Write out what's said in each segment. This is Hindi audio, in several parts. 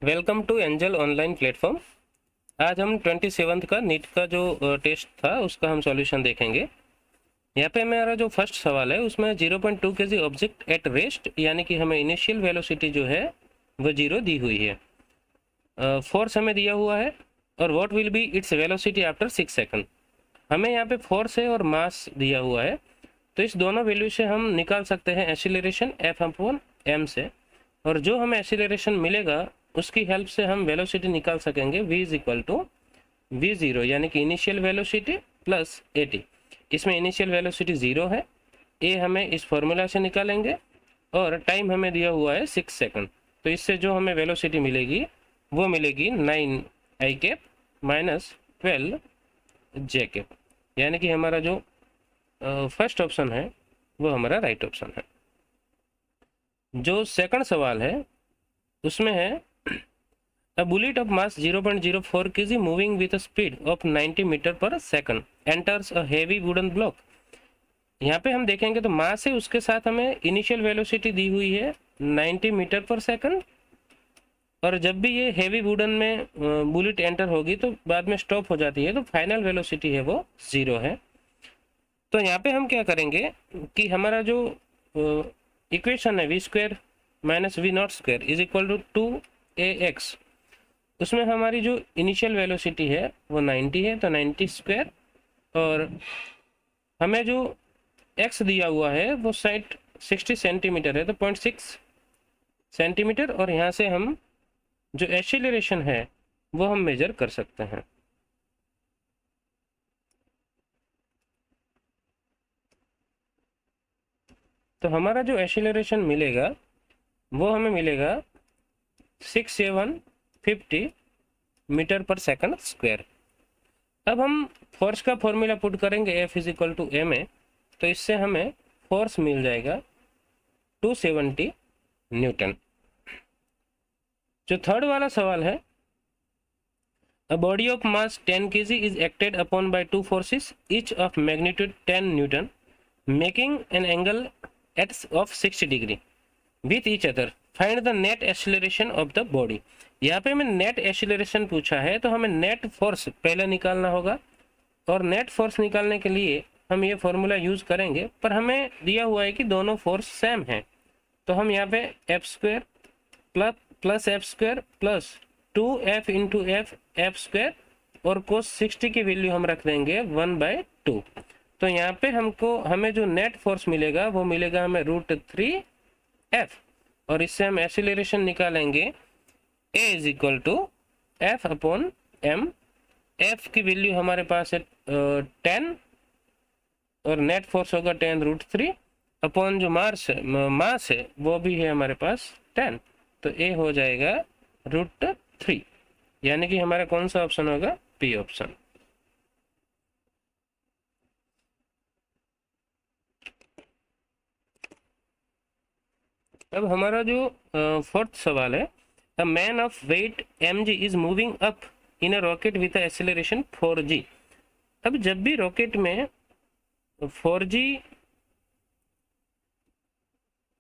Welcome to Angel online platform. आज हम 27th का नीट का जो टेस्ट था उसका हम सॉल्यूशन देखेंगे। यहाँ पे मेरा जो फर्स्ट सवाल है उसमें 0.2 kg ऑब्जेक्ट एट रेस्ट, यानी कि हमें इनिशियल वेलोसिटी जो है वो 0 दी हुई है। फोर्स हमें दिया हुआ है और what will be its velocity after 6 second. हमें यहाँ पे फोर्स है और मास दिया हुआ है, तो इस दोनों वैल्यू से हम निकाल सकते हैं एक्सीलरेशन F/m से, और जो हमें एक्सीलरेशन मिलेगा उसकी हेल्प से हम वेलोसिटी निकाल सकेंगे v is equal to v0, यानी कि इनिशियल वेलोसिटी प्लस at। इसमें इनिशियल वेलोसिटी 0 है, a हमें इस फॉर्मूला से निकालेंगे और टाइम हमें दिया हुआ है 6 सेकंड। तो इससे जो हमें वेलोसिटी मिलेगी वो मिलेगी 9i कैप माइनस 12 जे कैप, यानी कि हमारा जो फर्स्ट ऑप्शन है वो हमारा राइट ऑप्शन है। जो सेकंड सवाल है उसमें है A bullet of mass 0.04 kg moving with a speed of 90 metre पर second enters a heavy wooden block। यहाँ पे हम देखेंगे तो मास है, उसके साथ हमें इनिशियल वेलोसिटी दी हुई है 90 मीटर पर सेकंड, और जब भी ये हेवी वुडन में बुलेट एंटर होगी तो बाद में स्टॉप हो जाती है, तो फाइनल वेलोसिटी है वो 0 है। तो यहाँ पे हम क्या करेंगे कि हमारा जो इक्वेशन है v² minus v0² is equal to 2ax, उसमें हमारी जो इनिशियल वेलोसिटी है वो 90 है, तो 90², और हमें जो x दिया हुआ है वो साइड 60 सेंटीमीटर है, तो 0.6 सेंटीमीटर, और यहाँ से हम जो एक्सीलरेशन है वो हम मेजर कर सकते हैं। तो हमारा जो एक्सीलरेशन मिलेगा वो हमें मिलेगा 6750 मीटर पर सेकंड स्क्वायर। अब हम फोर्स का फॉर्मूला पुट करेंगे F is equal to ma, तो इससे हमें फोर्स मिल जाएगा 270 न्यूटन। जो थर्ड वाला सवाल है, A body of mass 10 kg is acted upon by two forces each of magnitude 10 Newton making an angle of 60 degree with each other. Find the net acceleration of the body। यहाँ पे हमें नेट एक्सीलरेशन पूछा है, तो हमें नेट फोर्स पहले निकालना होगा, और नेट फोर्स निकालने के लिए हम ये फॉर्मूला यूज करेंगे, पर हमें दिया हुआ है कि दोनों फोर्स सेम हैं, तो हम यहाँ पे f² plus f² plus 2f into f² और cos 60 की वैल्यू हम रख देंगे 1/2। तो यहाँ पे हमें जो नेट फोर्स मिलेगा वो मिलेगा हमें √3f, और इससे हम एक्सीलरेशन निकालेंगे a is equal to F/m। f की वैल्यू हमारे पास है 10, और नेट फोर्स होगा 10√3 अपॉन जो मास है वो भी है हमारे पास 10, तो a हो जाएगा √3, यानी कि हमारा कौन सा ऑप्शन होगा, बी ऑप्शन। अब हमारा जो फोर्थ सवाल है, a man of weight mg is moving up in a rocket with acceleration 4g। अब जब भी रॉकेट में 4g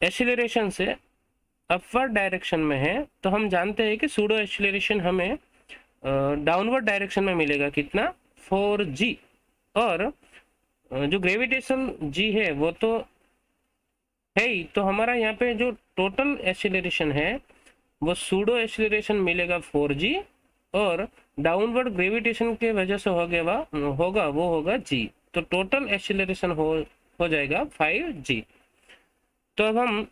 एक्सेलरेशन से अपवर्ड डायरेक्शन में है, तो हम जानते हैं कि सूडो एक्सेलरेशन हमें डाउनवर्ड डायरेक्शन में मिलेगा कितना, 4g, और जो ग्रेविटेशनल g है वो तो है ही, तो हमारा यहाँ पे जो टोटल एक्सेलरेशन है वो सूडो एक्सेलरेशन मिलेगा 4g, और डाउनवर्ड ग्रेविटेशन के वजह से वो होगा g, तो टोटल एक्सेलरेशन हो जाएगा 5g। तो अब हम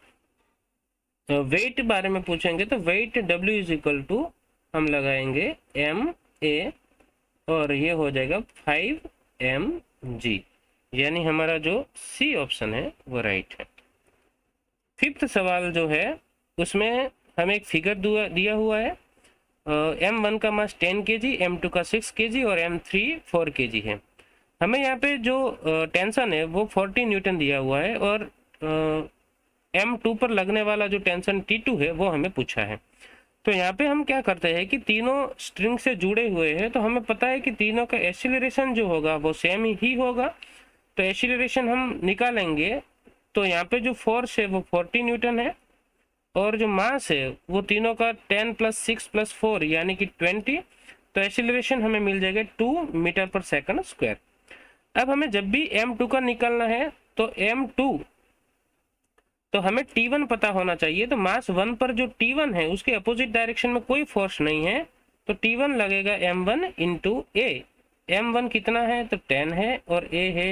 वेट बारे में पूछेंगे, तो weight W is equal to हम लगाएंगे ma, और ये हो जाएगा 5mg, यानी हमारा जो सी ऑप्शन है वो राइट है। फिफ्थ सवाल जो है उसमें हमें एक फिगर दिया हुआ है, m1 का मास 10 kg, m2 का 6 kg और m3 4 kg है। हमें यहाँ पे जो टेंशन है वो 40 न्यूटन दिया हुआ है, और m2 पर लगने वाला जो टेंशन T2 है वो हमें पूछा है। तो यहाँ पे हम क्या करते हैं कि तीनों स्ट्रिंग से जुड़े हुए हैं, तो हमें पता है कि तीनों का एक्सीलरेशन जो होगा वो सेम ही होगा, तो एक्सीलरेशन हम निकालेंगे। तो यहाँ पे जो फोर्स है वो 40 न्यूटन है, और जो मास है वो तीनों का 10 + 6 + 4 यानी कि 20, तो एक्सीलरेशन हमें मिल जाएगा 2 मीटर पर सेकंड स्क्वायर। अब हमें जब भी m2 का निकालना है तो m2 तो हमें T1 पता होना चाहिए। तो मास 1 पर जो T1 है उसके अपोजिट डायरेक्शन में कोई फोर्स नहीं है, तो T1 लगेगा m1 × a। m1 कितना है तो 10 है और a है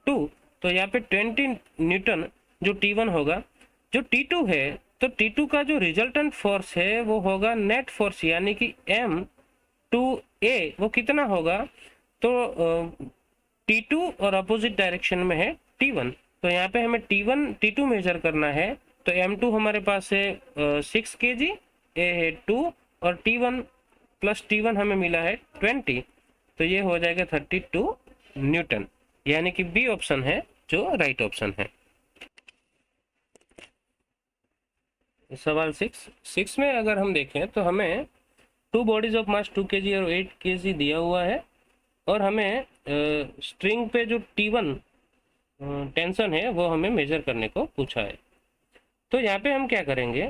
2, तो यहाँ पे 20 न्यूटन जो T1 होगा। जो T2 है तो T2 का जो रिजल्टेंट फोर्स है वो होगा नेट फोर्स यानी कि m2a, वो कितना होगा तो T2 और अपोजिट डायरेक्शन में है T1, तो यहाँ पे हमें T1 T2 मेजर करना है। तो m2 हमारे पास है 6 kg, a है 2 और T1 + T1 हमें मिला है 20, तो ये हो जाएगा 32 न्यूटन, यानी कि बी ऑप्शन है जो राइट ऑप्शन है। सवाल 6 में अगर हम देखें तो हमें 2 बॉडीज ऑफ मास 2 kg और 8 kg दिया हुआ है, और हमें स्ट्रिंग पे जो T1 टेंशन है वो हमें मेजर करने को पूछा है। तो यहाँ पे हम क्या करेंगे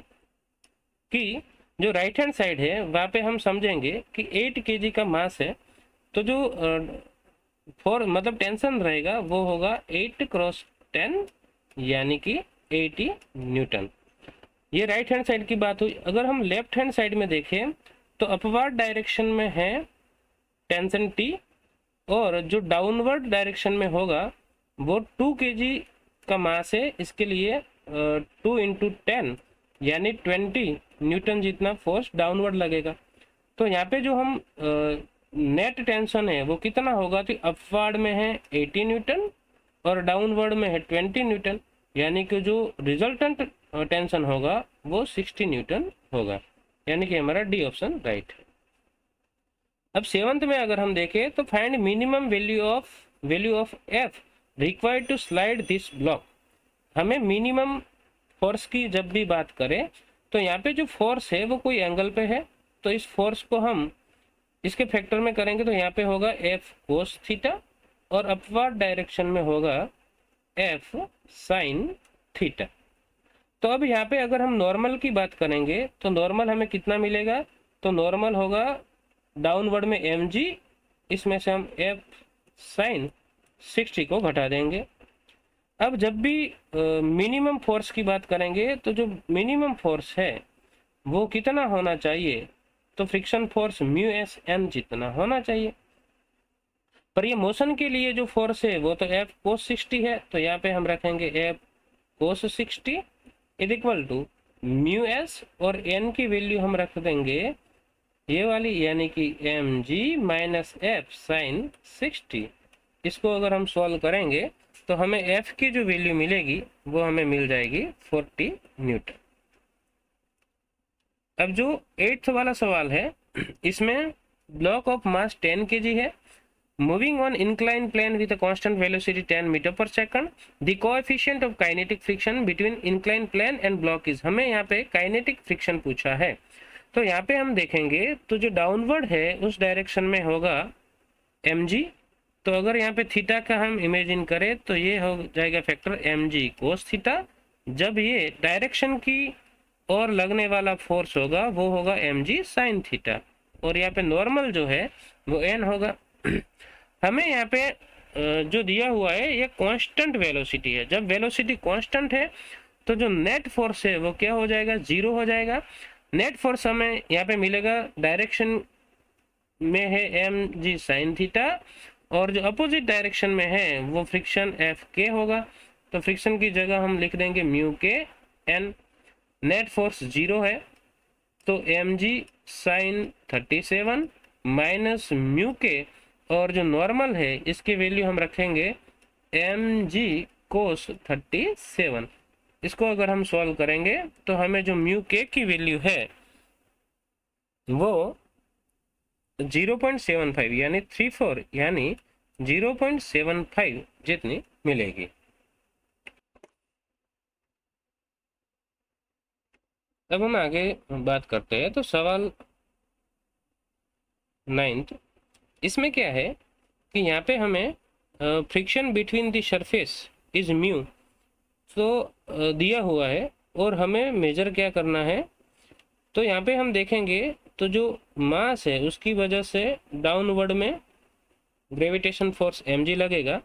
कि जो राइट हैंड साइड है वहाँ पे हम समझेंगे कि 8 kg का मास है, तो जो मतलब टेंशन रहेगा वो होगा 8 × 10 यानी कि 80 न्यूटन। ये राइट हैंड साइड की बात हुई। अगर हम लेफ्ट हैंड साइड में देखें तो अपवर्ड डायरेक्शन में है टेंशन T, और जो डाउनवर्ड डायरेक्शन में होगा वो 2 kg का मास है, इसके लिए 2 × 10 यानी 20 न्यूटन जितना फोर्स डाउनवर्ड लगेगा। तो यहाँ पे जो हम नेट टेंशन है वो कितना होगा, तो अपवर्ड में है 80 न्यूटन और डाउनवर्ड में है 20 न्यूटन, यानी कि जो रिजल्टेंट टेंशन होगा वो 60 न्यूटन होगा, यानी कि हमारा डी ऑप्शन राइट है। अब 7th में अगर हम देखें तो find minimum value of F required to slide this block. हमें मिनिमम फोर्स की जब भी बात करें तो यहाँ पे जो फोर्स है वो कोई एंगल पे है, तो इस फोर्स को हम इसके फैक्टर में करेंगे तो यहाँ पे होगा एफ कोस थीटा और अपवर्ड डायरेक्शन में होगा एफ साइन थीटा। तो अब यहाँ पे अगर हम नॉर्मल की बात करेंगे तो नॉर्मल हमें कितना मिलेगा, तो नॉर्मल होगा डाउनवर्ड में mg, इसमें से हम एफ साइन 60 को घटा देंगे। अब जब भी मिनिमम फोर्स की बात करेंगे तो जो मिनिमम फोर्स है वो कितना होना चाहिए, तो फ्रिक्शन फोर्स μs_n जितना होना चाहिए। पर ये मोशन के लिए जो फोर्स है वो तो एफ कोस 60 है, तो यहाँ पे हम रखेंगे F cos 60 is equal to μs, और n की वैल्यू हम रख देंगे ये वाली यानी कि mg - f साइन 60। इसको अगर हम सॉल्व करेंगे तो हमें f की जो वैल्यू मिलेगी वो हमें मिल जाएगी 40 न्यूटन। अब जो 8th वाला सवाल है इसमें ब्लॉक ऑफ मास 10 kg है, moving on incline plane with a constant velocity 10 metre पर second, the coefficient of kinetic friction between incline plane and block is. हमें यहाँ पे काइनेटिक फ्रिक्शन पूछा है, तो यहाँ पे हम देखेंगे तो जो डाउनवर्ड है उस डायरेक्शन में होगा mg, तो अगर यहाँ पे थीटा का हम इमेजिन करें तो ये हो जाएगा फैक्टर mg कोस थीटा। जब ये डायरेक्शन की और लगने वाला फोर्स होगा वो होगा mg साइन थीटा, और यहाँ पे नॉर्मल जो है वो n होगा। हमें यहाँ पे जो दिया हुआ है ये कांस्टेंट वेलोसिटी है। जब वेलोसिटी कांस्टेंट है तो जो नेट फोर्स है वो क्या हो जाएगा, 0 हो जाएगा। नेट फोर्स हमें यहाँ पे मिलेगा डायरेक्शन में है mg साइन थीटा, और जो अपोजिट डायरेक्शन में है वो फ्रिक्शन एफ के होगा, तो फ्रिक्शन की जगह हम लिख देंगे म्यू के एन। नेट फोर्स 0 है तो mg साइन 37 माइनस म्यू के, और जो नॉर्मल है इसकी वैल्यू हम रखेंगे mg कोस 37। इसको अगर हम सॉल्व करेंगे तो हमें जो म्यू के की वैल्यू है वो 0.75 यानी 34 यानी 0.75 जितनी मिलेगी। अब हम आगे बात करते हैं तो सवाल 9th, इसमें क्या है कि यहाँ पे हमें friction between the surface is mu तो दिया हुआ है और हमें मेजर क्या करना है। तो यहाँ पे हम देखेंगे तो जो मास है उसकी वजह से डाउनवर्ड में ग्रेविटेशन फोर्स mg लगेगा,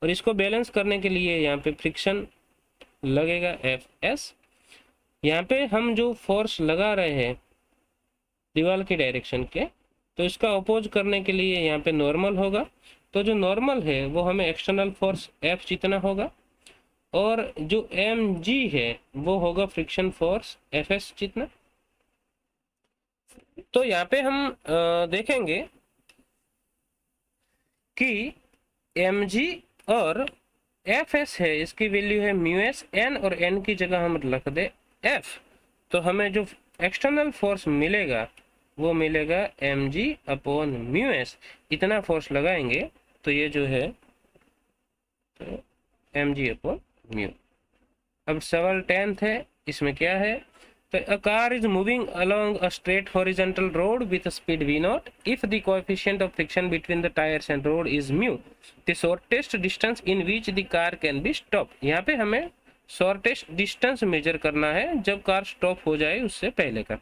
और इसको बैलेंस करने के लिए यहाँ पे फ्रिक्शन लगेगा Fs। यहाँ पे हम जो फोर्स लगा रहे हैं दीवार की डायरेक्शन के, तो इसका अपोज करने के लिए यहाँ पे नॉर्मल होगा। तो जो नॉर्मल है वो हमें एक्सटर्नल फोर्स F जितना होगा, और जो mg है वो होगा फ्रिक्शन फोर्स Fs जितना। तो यहाँ पे हम देखेंगे कि mg और Fs है, इसकी वैल्यू है μs, n और n की जगह हम रख दे F। तो हमें जो एक्सटर्नल फोर्स मिलेगा वो मिलेगा mg अपॉन μs। इतना फोर्स लगाएंगे तो ये जो है तो mg अपॉन म्यू। अब सवाल 10th है, इसमें क्या है। तो a car is moving along a straight horizontal road with a speed v0 if the coefficient of friction between the tires and road is mu, the shortest distance in which the car can be stopped। यहाँ पे हमें शॉर्टेस्ट डिस्टेंस मेजर करना है जब कार स्टॉप हो जाए उससे पहले का।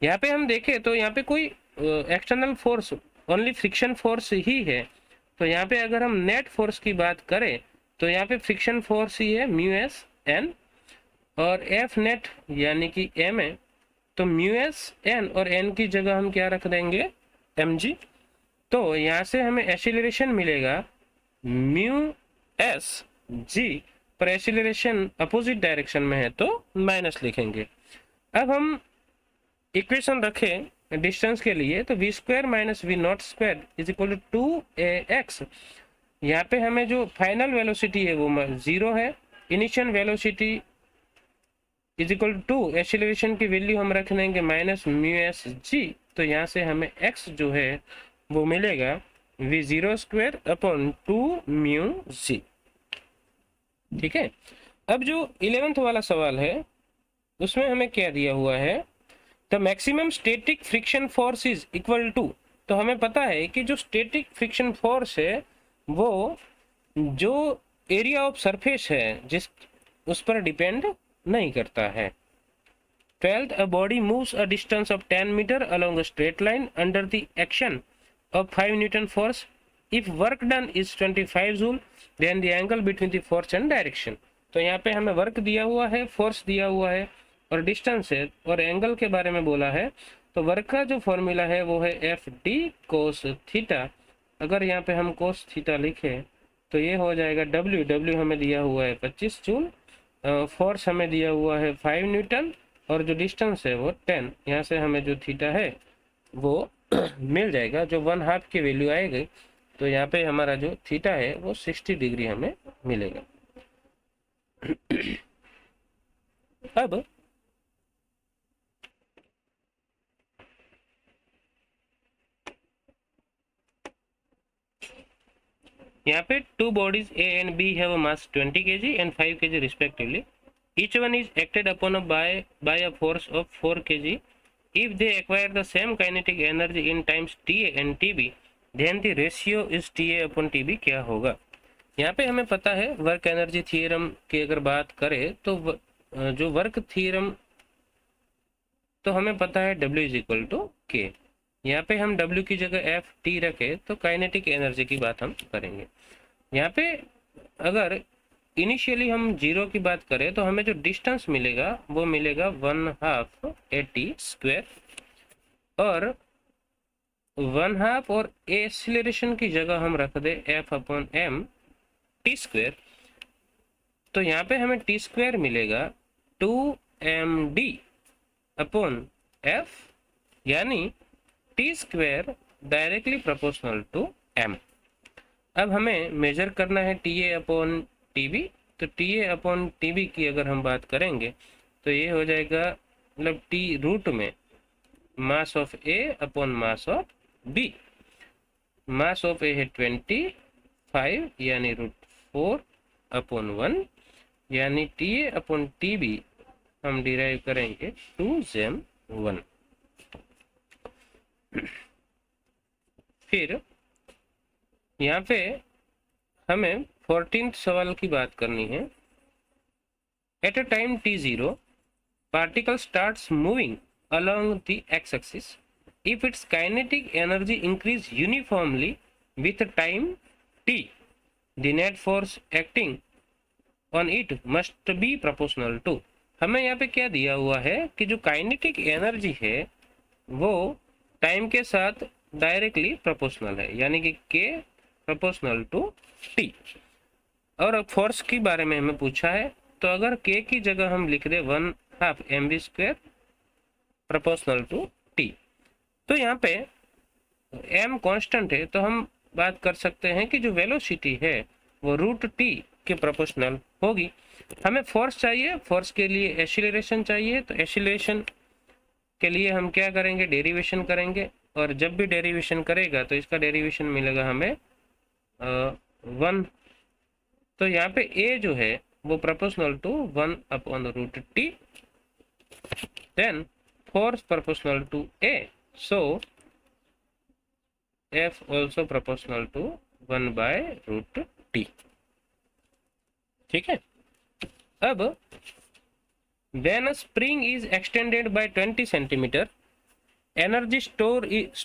यहाँ पे हम देखें तो यहाँ पे कोई external force only friction force ही है। तो यहाँ पे अगर हम नेट फोर्स की बात करें तो यहाँ पे फ्रिक्शन फोर्स ही है μs n, और F नेट यानी कि m है, तो μs n और n की जगह हम क्या रख देंगे mg। तो यहाँ से हमें एक्सीलरेशन मिलेगा μs g, पर एक्सीलरेशन अपोजिट डायरेक्शन में है तो माइनस लिखेंगे। अब हम इक्वेशन रखें डिस्टेंस के लिए, तो v square minus v naught square is equal to 2ax। यहाँ पे हमें जो फाइनल वेलोसिटी है वो 0 है, initial velocity is equal to acceleration की वैल्यू हम रख देंगे माइनस μs g। तो यहाँ से हमें x जो है वो मिलेगा v0 स्क्वायर अपॉन 2μg। ठीक है। अब जो 11th वाला सवाल है उसमें हमें क्या दिया हुआ है, the maximum static friction force is equal to. तो हमें पता है कि जो स्टैटिक फ्रिक्शन फोर्स है वो जो एरिया ऑफ सरफेस है जिस उस पर डिपेंड नहीं करता है। 12th, a body moves a distance of 10 meter along a straight line under the action of 5 Newton force. If work done is 25 joule, then the angle between the force and direction। तो यहाँ पे हमें वर्क दिया हुआ है, फोर्स दिया हुआ है और डिस्टेंस है और एंगल के बारे में बोला है। तो वर्क का जो फॉर्मूला है वो है एफ डी कोस थीटा। अगर यहाँ पे हम कोस थीटा लिखे तो ये हो जाएगा डब्ल्यू, डब्ल्यू हमें दिया हुआ है 25 जूल, फोर्स हमें दिया हुआ है 5 न्यूटन और जो डिस्टेंस है वो 10। यहाँ से हमें जो थीटा है वो मिल जाएगा, जो 1/2 की वैल्यू आएगी। तो यहाँ पे हमारा जो थीटा है वो 60 डिग्री हमें मिलेगा। अब यहाँ पे 2 bodies A and B have a mass 20 kg and 5 kg respectively. Each one is acted upon by a force of 4 kg. If they acquire the same kinetic energy in times TA and TB, then the ratio is TA upon TB क्या होगा। यहाँ पे हमें पता है वर्क एनर्जी थ्योरम की अगर बात करें तो जो वर्क थ्योरम तो हमें पता है W is equal to K। यहाँ पे हम W की जगह एफ टी रखे तो काइनेटिक एनर्जी की बात हम करेंगे। यहाँ पे अगर इनिशियली हम 0 की बात करें तो हमें जो डिस्टेंस मिलेगा वो मिलेगा 1/2 AT स्क्वायर, और 1/2 और एक्सीलरेशन की जगह हम रख दे F/m टी स्क्वायर। तो यहाँ पे हमें टी स्क्वायर मिलेगा 2md अपॉन f, यानी T square directly proportional to m। अब हमें मेजर करना है TA अपॉन TB। तो TA अपॉन TB की अगर हम बात करेंगे तो ये हो जाएगा मतलब T रूट में mass of A upon mass of B। Mass of A है 25 यानी √4 अपॉन 1, यानी TA अपॉन TB हम डिराइव करेंगे 2m1। फिर यहाँ पे हमें 14th सवाल की बात करनी है। At a time t0 particle starts moving along the x-axis if its kinetic energy increase uniformly with time t, the net force acting on it must be proportional to। हमें यहाँ पे क्या दिया हुआ है कि जो काइनेटिक एनर्जी है वो टाइम के साथ डायरेक्टली प्रोपोर्शनल है, यानी कि k प्रोपोर्शनल टू t। और फोर्स के बारे में हमें पूछा है, तो अगर k की जगह हम लिख दे 1/2 mv² प्रोपोर्शनल टू t, तो यहाँ पे m कांस्टेंट है, तो हम बात कर सकते हैं कि जो वेलोसिटी है वो √t के प्रोपोर्शनल होगी। हमें फोर्स चाहिए, फोर्स के लिए एक्सीलरेशन चाहिए, तो एक्सीलरेशन के लिए हम क्या करेंगे, डेरिवेशन करेंगे, और जब भी डेरिवेशन करेगा तो इसका डेरिवेशन मिलेगा हमें 1। तो यहाँ पे a जो है वो proportional to 1/√t, then force proportional to a, so F also proportional to 1/√t। ठीक है। अब when a spring is extended by 20 centimeter, energy stored is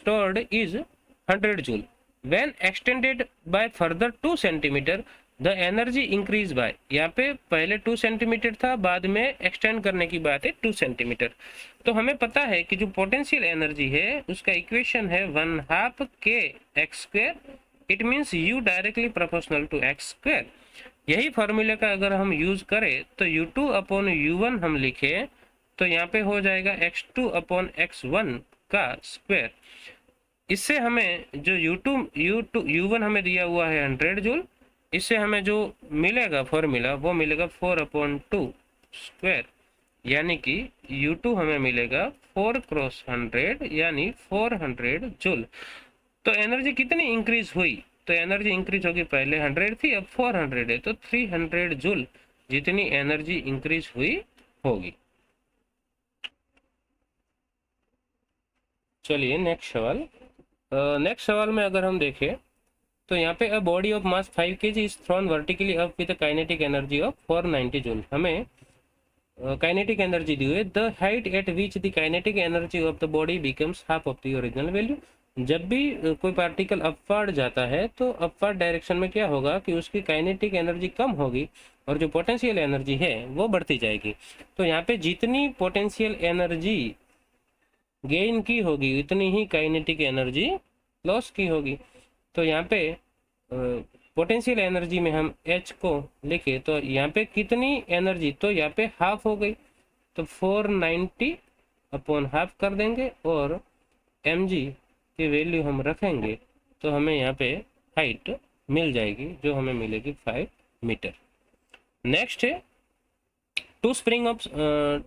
100 joule. When extended by further 2 centimeter, the energy increase by, यहाँ पे पहले 2 सेंटीमीटर था, बाद में एक्सटेंड करने की बात है 2 सेंटीमीटर। तो हमें पता है कि जो पोटेंशियल एनर्जी है उसका इक्वेशन है 1/2 kx²। It means u directly proportional to x²। यही फॉर्मूले का अगर हम यूज करें तो u2/u1 हम लिखे तो यहाँ पे हो जाएगा x2/x1 का स्क्वायर। इससे हमें जो u1 हमें दिया हुआ है 100 जूल, इससे हमें जो मिलेगा फॉर्मूला वो मिलेगा 4/2 स्क्वायर, यानी कि u2 हमें मिलेगा 4 × 100 यानी 400 जूल। तो एनर्जी कितनी इंक्रीज हुई, तो एनर्जी इंक्रीज होगी, पहले 100 थी अब 400 है, तो 300 जूल जितनी एनर्जी इंक्रीज हुई होगी। चलिए नेक्स्ट सवाल। नेक्स्ट सवाल में अगर हम देखें तो यहाँ पे a body of mass 5 kg is thrown vertically up with kinetic energy of 490 joule. हमें काइनेटिक एनर्जी दी हुई है। The height eight which the kinetic energy of the body becomes half of the original value. जब भी कोई पार्टिकल अपवर्ड जाता है तो अपवर्ड डायरेक्शन में क्या होगा कि उसकी काइनेटिक एनर्जी कम होगी और जो पोटेंशियल एनर्जी है वो बढ़ती जाएगी। तो यहाँ पे जितनी पोटेंशियल एनर्जी गेन की होगी उतनी ही काइनेटिक एनर्जी लॉस की होगी। तो यहाँ पे पोटेंशियल एनर्जी में हम h को लिखे तो यहाँ पे कितनी एनर्जी, तो यहाँ पे हाफ हो गई, तो 490/½ कर देंगे और mg की वैल्यू हम रखेंगे तो हमें यहाँ पे हाइट मिल जाएगी जो हमें मिलेगी 5 मीटर। नेक्स्ट है two spring of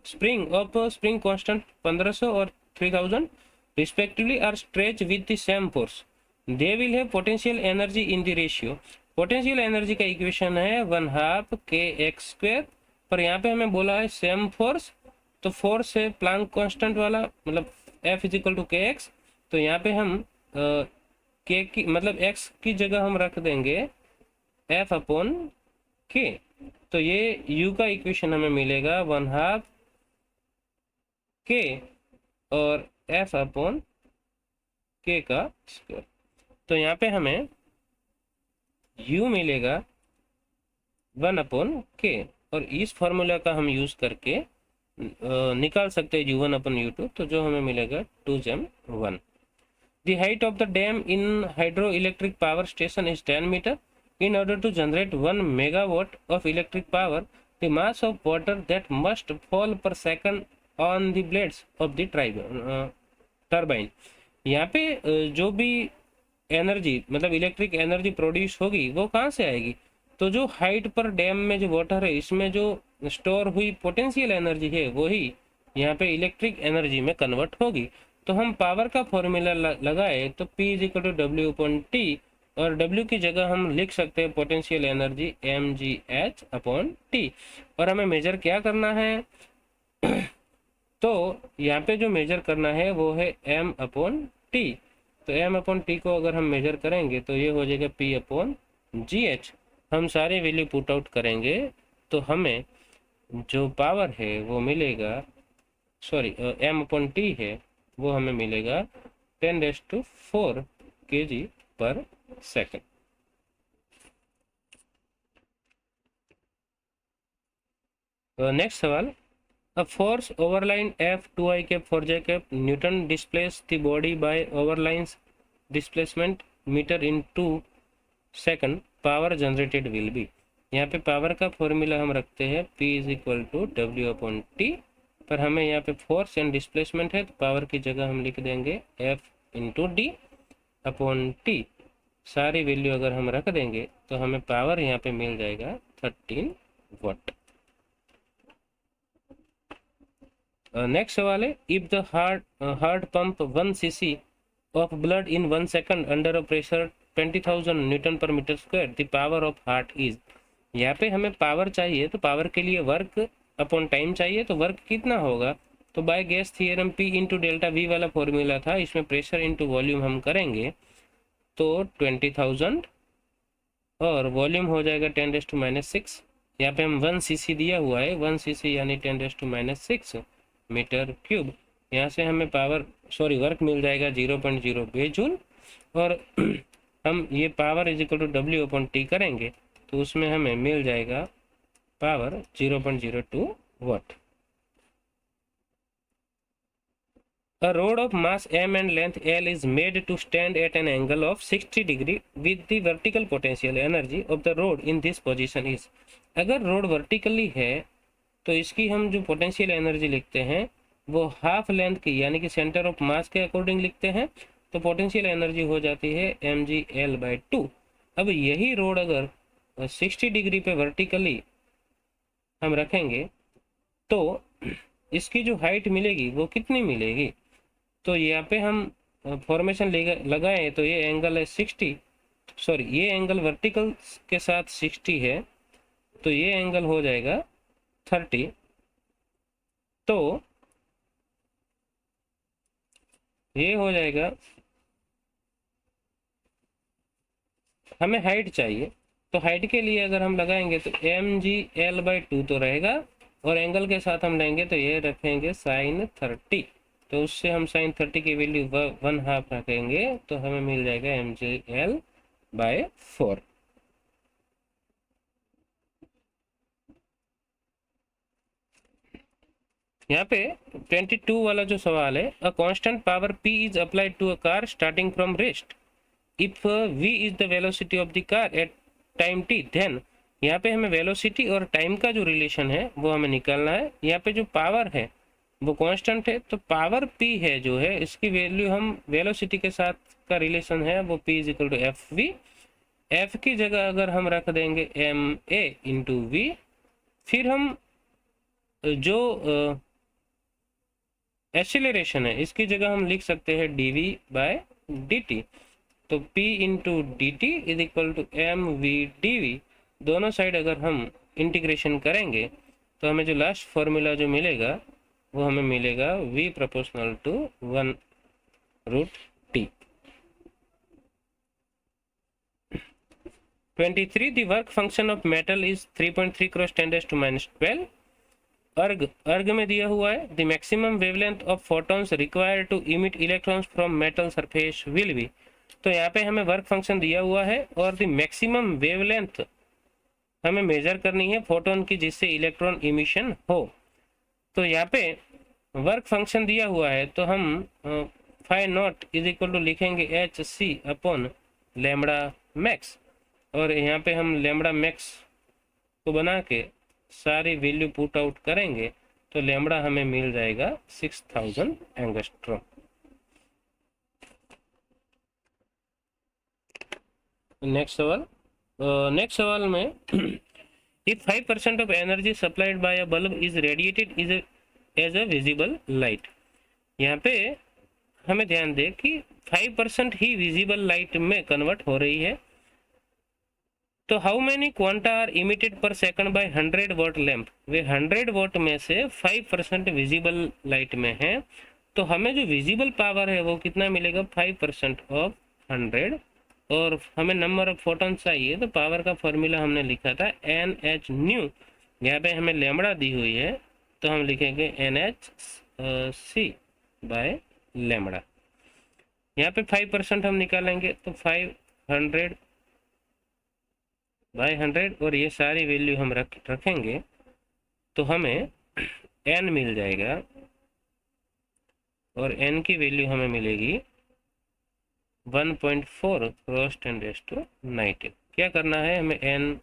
spring constant 1500 और 3000 respectively are stretched with the same force. They will have potential energy in the ratio. Potential energy का इक्वेशन है 1/2 kx², पर यहाँ पे हमें बोला है सेम फोर्स, तो फोर्स है प्लांक कांस्टेंट वाला, मतलब F = kx। तो यहाँ पे हम k की मतलब x की जगह हम रख देंगे F/k। तो ये u का इक्वेशन हमें मिलेगा 1/2 k और F/k का स्क्वायर। तो यहाँ पे हमें u मिलेगा 1/k और इस फॉर्मूला का हम यूज करके निकाल सकते हैं u1/u2, तो जो हमें मिलेगा 2m1। The height of the dam in hydroelectric power station is 10 meter. In order to generate 1 megawatt of electric power, the mass of water that must fall per second on the blades of the turbine। यहाँ पे जो भी एनर्जी मतलब इलेक्ट्रिक एनर्जी प्रोड्यूस होगी वो कहाँ से आएगी, तो जो हाइट पर डैम में जो वाटर है इसमें जो स्टोर हुई पोटेंशियल एनर्जी है वही यहाँ पे इलेक्ट्रिक एनर्जी में कन्वर्ट होगी। तो हम पावर का फॉर्मूला लगाए तो P = W/T और W की जगह हम लिख सकते हैं पोटेंशियल एनर्जी mgh/T। और हमें मेजर क्या करना है तो यहाँ पे जो मेजर करना है वो है m/T। तो m/T को अगर हम मेजर करेंगे तो ये हो जाएगा P/GH। हम सारे वैल्यू पुट आउट करेंगे तो हमें जो पावर है वो मिलेगा सॉरी m/t है वो हमें मिलेगा 10⁴ kg पर सेकेंड। नेक्स्ट सवाल, a force overline F 2i cap 4j cap Newton displace the body by overline's displacement meter in 2 second, power generated will be। यहाँ पे पावर का फॉर्मूला हम रखते हैं P = W/T, पर हमें यहाँ पे फोर्स एंड डिस्प्लेसमेंट है तो पावर की जगह हम लिख देंगे F × D/T। सारी वैल्यू अगर हम रख देंगे तो हमें पावर यहाँ पे मिल जाएगा 13 वाट। नेक्स्ट सवाल है, if the heart pump 1 cc of blood in 1 second under a pressure 20,000 Nm/m², the power of heart is. यहाँ पे हमें पावर चाहिए तो पावर के लिए वर्क अपॉन टाइम चाहिए, तो वर्क कितना होगा, तो by gas theorem P × ΔV वाला फॉर्मूला था, इसमें प्रेशर इंटू वॉल्यूम हम करेंगे तो 20,000 और वॉल्यूम हो जाएगा 10⁻⁶। यहाँ पे हम 1 cc दिया हुआ है, 1 cc यानी 10⁻⁶ मीटर क्यूब। यहाँ से हमें वर्क मिल जाएगा 0.02 जूल, और हम ये पावर = W/T करेंगे तो उसमें हमें मिल जाएगा power 0.02 watt. A rod of mass m and length L is made to stand at an angle of 60 degree with the vertical potential energy of the rod in this position is। अगर रोड वर्टिकली है तो इसकी हम जो पोटेंशियल एनर्जी लिखते हैं वो हाफ लेंथ की यानी कि सेंटर ऑफ मास के अकॉर्डिंग लिखते हैं, तो पोटेंशियल एनर्जी हो जाती है mgL/2। अब यही रोड अगर 60 डिग्री पे वर्टिकली हम रखेंगे तो इसकी जो हाइट मिलेगी वो कितनी मिलेगी, तो यहाँ पे हम फॉर्मेशन लगाएं तो ये एंगल है 60, सॉरी ये एंगल वर्टिकल के साथ 60 है तो ये एंगल हो जाएगा 30। तो ये हो जाएगा, हमें हाइट चाहिए तो हाइट के लिए अगर हम लगाएंगे तो mgL/2 तो रहेगा, और एंगल के साथ हम लेंगे तो ये रखेंगे sin 30, तो उससे हम sin 30 की वैल्यू 1/2 रखेंगे तो हमें मिल जाएगा mgL/4। यहाँ पे 22 वाला जो सवाल है, a constant power P is applied to a car starting from rest if V is the velocity of the car at time t, देन यहाँ पे हमें वेलोसिटी और टाइम का जो रिलेशन है वो हमें निकालना है। यहाँ पे जो पावर है वो कांस्टेंट है, तो पावर P है जो है इसकी वैल्यू हम वेलोसिटी के साथ का रिलेशन है वो P = fv। f की जगह अगर हम रख देंगे ma × v, फिर हम जो एक्सीलरेशन है इसकी जगह हम लिख सकते हैं dv/dt, तो p × dt = mv/dv। दोनों साइड अगर हम इंटीग्रेशन करेंगे तो हमें जो लास्ट फॉर्मूला जो मिलेगा वो हमें मिलेगा v = 1/√t। 23 the work function of metal is 3.3 × 10⁻12। अर्ग में दिया हुआ है the maximum wavelength of photons required to emit electrons from metal surface will be. तो यहाँ पे हमें वर्क फंक्शन दिया हुआ है और द मैक्सिमम वेवलेंथ हमें मेजर करनी है फोटोन की जिससे इलेक्ट्रॉन इमिशन हो। तो यहाँ पे वर्क फंक्शन दिया हुआ है तो हम φ0 = लिखेंगे hc/λmax, और यहाँ पे हम लैम्बडा मैक्स को बना के सारी वैल्यू पुट आउट करेंगे तो लैम्बडा हमें मिल जाएगा 6000 एंगस्ट्रॉम। नेक्स्ट सवाल में if 5% of energy supplied by a bulb is radiated as a visible light, यहाँ पे हमें ध्यान दें कि 5% ही विजिबल लाइट में कन्वर्ट हो रही है, तो how many quanta are emitted per second by 100 watt lamp, वे 100 वाट में से 5% विजिबल लाइट में है, तो हमें जो विजिबल पावर है वो कितना मिलेगा 5% ऑफ 100, और हमें नंबर ऑफ फोटॉन चाहिए तो पावर का फॉर्मूला हमने लिखा था NH न्यू, यहाँ पे हमें लैम्बडा दी हुई है तो हम लिखेंगे NH सी बाय लेमड़ा। यहाँ पे 5% हम निकालेंगे तो 500 बाय 100 और ये सारी वैल्यू हम रखेंगे तो हमें n मिल जाएगा और n की वैल्यू हमें मिलेगी 1.4 क्रॉस 10⁻⁹। क्या करना है हमें, n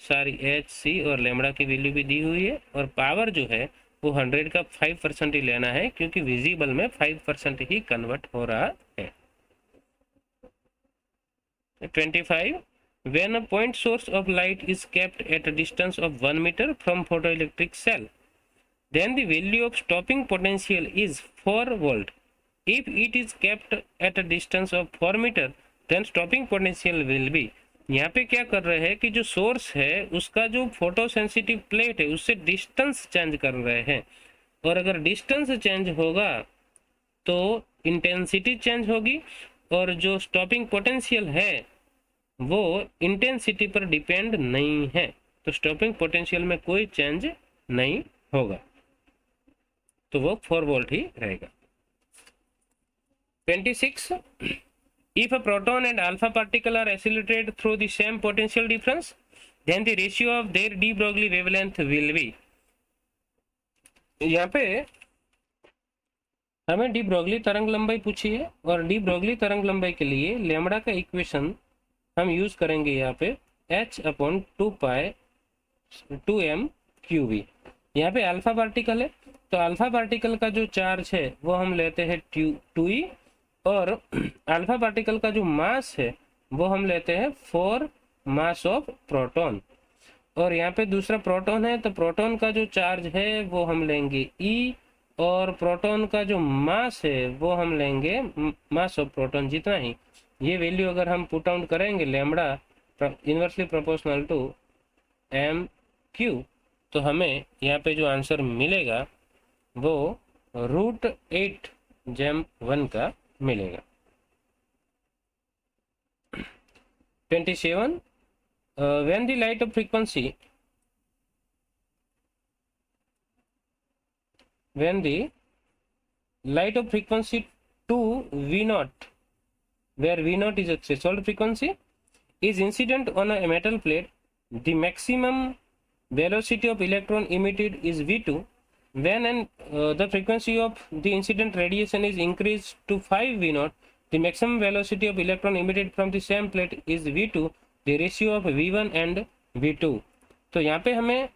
सारी h c और लेमड़ा की वैल्यू भी दी हुई है और पावर जो है वो 100 का 5% ही लेना है क्योंकि विजिबल में 5% ही कन्वर्ट हो रहा है। 25 when a point source of light is kept at a distance of 1 meter from photoelectric cell, then the value of stopping potential is 4 volt. If it is kept at a distance of 4 meter, then stopping potential will be। यहाँ पे क्या कर रहे हैं कि जो सोर्स है उसका जो फोटो सेंसिटिव प्लेट है उससे डिस्टेंस चेंज कर रहे हैं और अगर डिस्टेंस चेंज होगा तो इंटेंसिटी चेंज होगी और जो स्टॉपिंग पोटेंशियल है वो इंटेंसिटी पर डिपेंड नहीं है, तो स्टॉपिंग पोटेंशियल में कोई चेंज नहीं होगा, तो वो 4 वोल्ट ही रहेगा। 26 if a proton and alpha particle are accelerated through the same potential difference, then the ratio of their de Broglie wavelength will be। यहाँ पे हमें डी ब्रोगली तरंग लंबाई पूछी है और डी ब्रोगली तरंग लंबाई के लिए लेमड़ा का इक्वेशन हम यूज करेंगे यहाँ पे h/2m⁴ यहाँ पे अल्फा पार्टिकल है तो अल्फा पार्टिकल का जो चार्ज है वो हम लेते हैं 2e और अल्फा पार्टिकल का जो मास है वो हम लेते हैं 4 मास ऑफ प्रोटॉन और यहाँ पे दूसरा प्रोटॉन है तो प्रोटॉन का जो चार्ज है वो हम लेंगे e और प्रोटॉन का जो मास है वो हम लेंगे मास ऑफ प्रोटॉन जितना ही। ये वैल्यू अगर हम पुट आउट करेंगे lambda inversely proportional to m/q तो हमें यहाँ पे जो आंसर मिलेगा वो √8 का मिलेगा। 27 when the light of frequency when the light of frequency 2V0 where V0 is a threshold frequency is incident on a metal plate, the maximum velocity of electron emitted is V2 when the frequency of the incident radiation is increased to 5V0, the maximum velocity of electron emitted from the same plate is V2, the ratio of V1 and V2। तो यहाँ पे हमें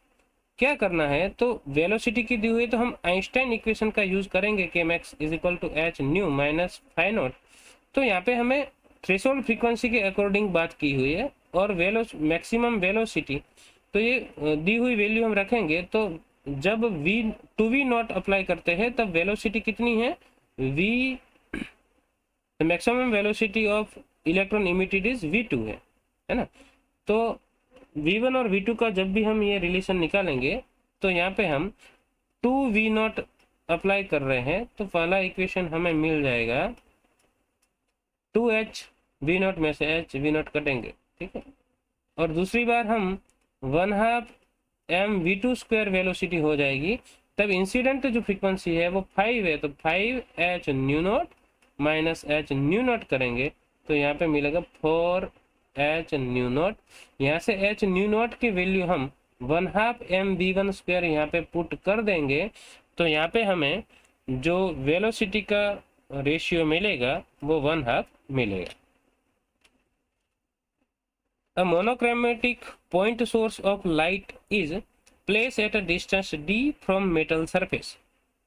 क्या करना है, तो वेलोसिटी की दी हुई है तो हम आइंस्टाइन इक्वेशन का यूज करेंगे कि max is equal to h nu minus φ0। तो यहाँ पे हमें थ्रेशोल्ड फ्रीक्वेंसी के अकॉर्डिंग बात की हुई है और मैक्सिमम वेलोसिटी तो ये दी हुई वैल्यू हम रखेंगे तो जब v2v0 अप्लाई करते हैं तब वेलोसिटी कितनी है v maximum velocity of electron emitted is v2 है ना। तो v1 और v2 का जब भी हम ये रिलेशन निकालेंगे तो यहाँ पे हम 2v0 अप्लाई कर रहे हैं तो पहला इक्वेशन हमें मिल जाएगा 2h v0 में से h v0 कटेंगे, ठीक है, और दूसरी बार हम 1/2 m v2² वेलोसिटी हो जाएगी, तब इंसिडेंट जो फ्रीक्वेंसी है वो 5 है तो 5h न्यू0 माइनस h न्यू0 करेंगे तो यहाँ पे मिलेगा 4h न्यू0। यहाँ से h न्यू0 की वैल्यू हम 1/2 m v1² यहाँ पे पुट कर देंगे तो यहाँ पे हमें जो वेलोसिटी का रेशियो मिलेगा वो 1/2 मिलेगा। A monochromatic point source of light is placed at a distance d from metal surface.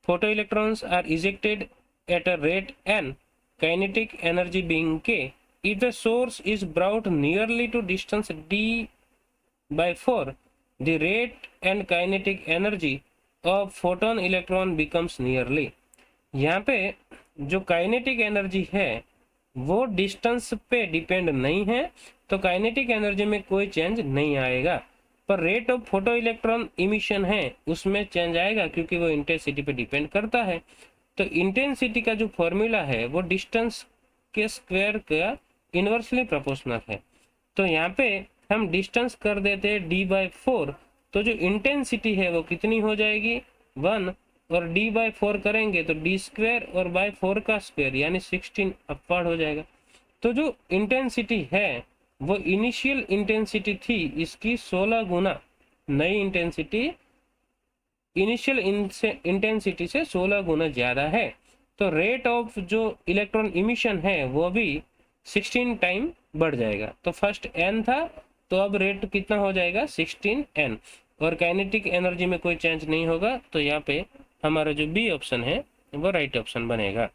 Photoelectrons are ejected at a rate n, kinetic energy being k. If the source is brought nearly to distance d/4, the rate and kinetic energy of photon electron becomes nearly। यहाँ पे जो काइनेटिक एनर्जी है वो डिस्टेंस पे डिपेंड नहीं है तो काइनेटिक एनर्जी में कोई चेंज नहीं आएगा, पर rate of photo electron emission है उसमें चेंज आएगा क्योंकि वो इंटेंसिटी पे डिपेंड करता है। तो इंटेंसिटी का जो फॉर्मूला है वो डिस्टेंस के स्क्वायर का इनवर्सली प्रोपोर्शनल है। तो यहाँ पे हम डिस्टेंस कर देते हैं d/4 तो जो इंटेंसिटी है वो कितनी हो जाएगी 1 और d बाय 4 करेंगे तो d स्क्वायर और बाय 4 का स्क्वायर यानी 16 अपवर्ड हो जाएगा। तो जो इंटेंसिटी है वो इनिशियल इंटेंसिटी थी इसकी 16 गुना, नई इंटेंसिटी इनिशियल इंटेंसिटी से 16 गुना ज़्यादा है। तो रेट ऑफ जो इलेक्ट्रॉन इमिशन है वो भी 16 टाइम बढ़ जाएगा। तो फर्स्ट n था तो अब रेट कितना हो जाएगा 16n, और काइनेटिक एनर्जी में कोई चेंज नहीं होगा। तो यहाँ पे हमारा जो बी ऑप्शन है वो राइट ऑप्शन बनेगा।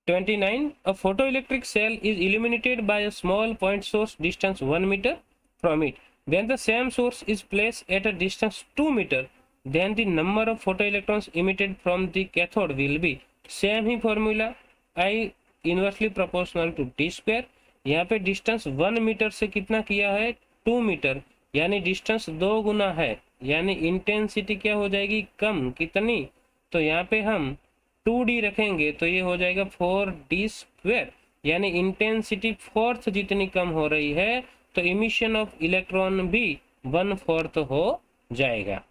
29. A photoelectric cell is illuminated by a small point source distance 1 meter from it. When the same source is placed at a distance 2 meter, then the number of photoelectrons emitted from the cathode will be same ही formula I inversely proportional to T square. यहाँ पे डिस्टेंस 1 मीटर से कितना किया है 2 मीटर, यानी डिस्टेंस 2 गुना है, यानी इंटेंसिटी क्या हो जाएगी कम, कितनी, तो यहाँ पे हम 2d रखेंगे तो ये हो जाएगा 4d स्क्वायर, यानी इंटेंसिटी फोर्थ जितनी कम हो रही है तो इमिशन ऑफ इलेक्ट्रॉन भी 1/4 हो जाएगा।